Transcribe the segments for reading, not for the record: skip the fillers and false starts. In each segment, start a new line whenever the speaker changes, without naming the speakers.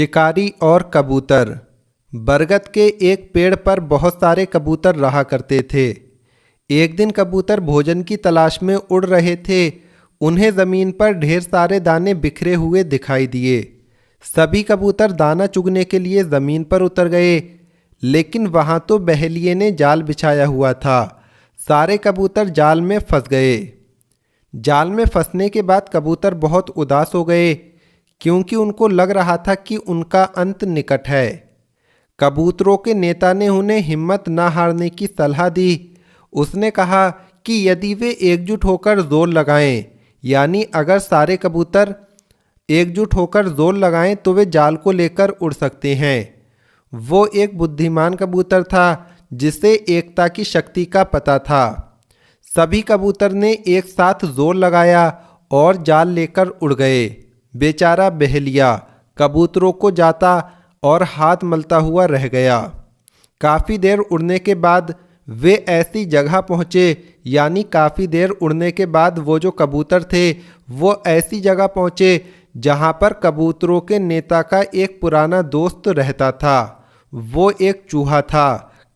शिकारी और कबूतर। बरगद के एक पेड़ पर बहुत सारे कबूतर रहा करते थे। एक दिन कबूतर भोजन की तलाश में उड़ रहे थे। उन्हें ज़मीन पर ढेर सारे दाने बिखरे हुए दिखाई दिए। सभी कबूतर दाना चुगने के लिए ज़मीन पर उतर गए, लेकिन वहाँ तो बहेलिये ने जाल बिछाया हुआ था। सारे कबूतर जाल में फंस गए। जाल में फंसने के बाद कबूतर बहुत उदास हो गए, क्योंकि उनको लग रहा था कि उनका अंत निकट है। कबूतरों के नेता ने उन्हें हिम्मत न हारने की सलाह दी। उसने कहा कि यदि वे एकजुट होकर जोर लगाएं, यानी अगर सारे कबूतर एकजुट होकर जोर लगाएं तो वे जाल को लेकर उड़ सकते हैं। वो एक बुद्धिमान कबूतर था, जिसे एकता की शक्ति का पता था। सभी कबूतर ने एक साथ जोर लगाया और जाल लेकर उड़ गए। बेचारा बहेलिया कबूतरों को जाता और हाथ मलता हुआ रह गया। काफ़ी देर उड़ने के बाद वे ऐसी जगह पहुँचे, यानी काफ़ी देर उड़ने के बाद वो जो कबूतर थे वो ऐसी जगह पहुँचे जहाँ पर कबूतरों के नेता का एक पुराना दोस्त रहता था। वो एक चूहा था।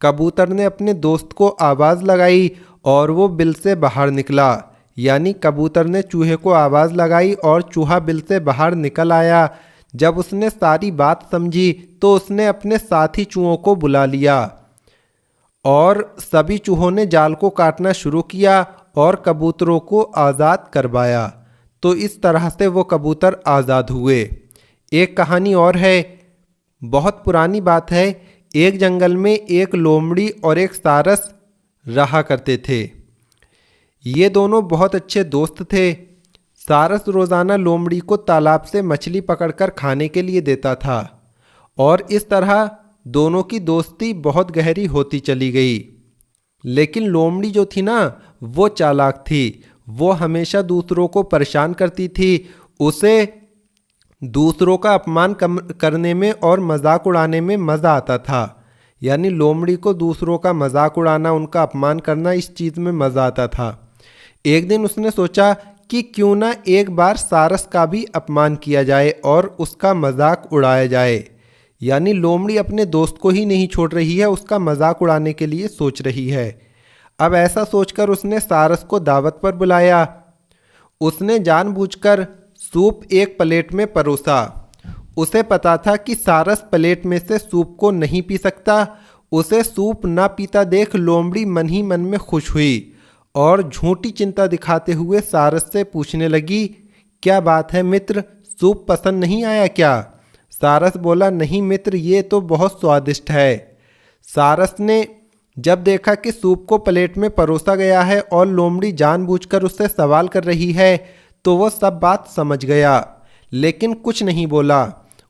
कबूतर ने अपने दोस्त को आवाज़ लगाई और वो बिल से बाहर निकला। यानी कबूतर ने चूहे को आवाज़ लगाई और चूहा बिल से बाहर निकल आया। जब उसने सारी बात समझी तो उसने अपने साथी चूहों को बुला लिया और सभी चूहों ने जाल को काटना शुरू किया और कबूतरों को आज़ाद करवाया। तो इस तरह से वो कबूतर आज़ाद हुए। एक कहानी और है, बहुत पुरानी बात है। एक जंगल में एक लोमड़ी और एक सारस रहा करते थे। ये दोनों बहुत अच्छे दोस्त थे। सारस रोज़ाना लोमड़ी को तालाब से मछली पकड़कर खाने के लिए देता था और इस तरह दोनों की दोस्ती बहुत गहरी होती चली गई। लेकिन लोमड़ी जो थी ना, वो चालाक थी। वो हमेशा दूसरों को परेशान करती थी। उसे दूसरों का अपमान करने में और मजाक उड़ाने में मज़ा आता था। यानी लोमड़ी को दूसरों का मजाक उड़ाना, उनका अपमान करना, इस चीज़ में मज़ा आता था। एक दिन उसने सोचा कि क्यों ना एक बार सारस का भी अपमान किया जाए और उसका मजाक उड़ाया जाए। यानी लोमड़ी अपने दोस्त को ही नहीं छोड़ रही है, उसका मजाक उड़ाने के लिए सोच रही है। अब ऐसा सोचकर उसने सारस को दावत पर बुलाया। उसने जानबूझकर सूप एक प्लेट में परोसा। उसे पता था कि सारस प्लेट में से सूप को नहीं पी सकता। उसे सूप ना पीता देख लोमड़ी मन ही मन में खुश हुई और झूठी चिंता दिखाते हुए सारस से पूछने लगी, क्या बात है मित्र, सूप पसंद नहीं आया क्या? सारस बोला, नहीं मित्र, ये तो बहुत स्वादिष्ट है। सारस ने जब देखा कि सूप को प्लेट में परोसा गया है और लोमड़ी जानबूझकर उससे सवाल कर रही है, तो वो सब बात समझ गया, लेकिन कुछ नहीं बोला।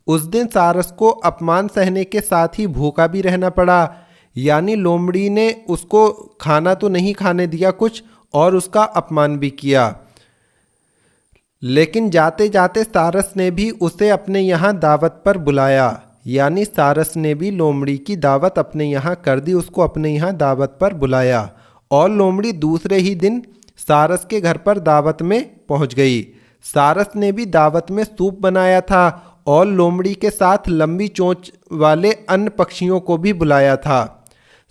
उस दिन सारस को अपमान सहने के साथ ही भूखा भी रहना पड़ा। यानी लोमड़ी ने उसको खाना तो नहीं खाने दिया कुछ, और उसका अपमान भी किया। लेकिन जाते जाते सारस ने भी उसे अपने यहाँ दावत पर बुलाया। यानी सारस ने भी लोमड़ी की दावत अपने यहाँ कर दी, उसको अपने यहाँ दावत पर बुलाया और लोमड़ी दूसरे ही दिन सारस के घर पर दावत में पहुँच गई। सारस ने भी दावत में सूप बनाया था और लोमड़ी के साथ लंबी चोंच वाले अन्य पक्षियों को भी बुलाया था।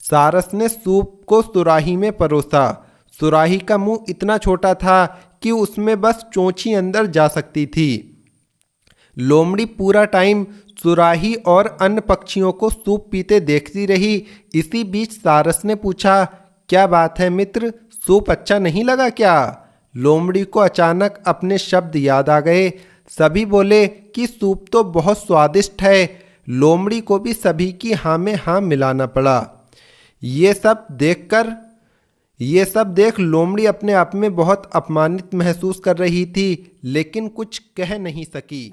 सारस ने सूप को सुराही में परोसा। सुराही का मुंह इतना छोटा था कि उसमें बस चोंच ही अंदर जा सकती थी। लोमड़ी पूरा टाइम सुराही और अन्य पक्षियों को सूप पीते देखती रही। इसी बीच सारस ने पूछा, क्या बात है मित्र, सूप अच्छा नहीं लगा क्या? लोमड़ी को अचानक अपने शब्द याद आ गए। सभी बोले कि सूप तो बहुत स्वादिष्ट है। लोमड़ी को भी सभी की हाँ में हाँ मिलाना पड़ा। ये सब देख लोमड़ी अपने आप में बहुत अपमानित महसूस कर रही थी, लेकिन कुछ कह नहीं सकी।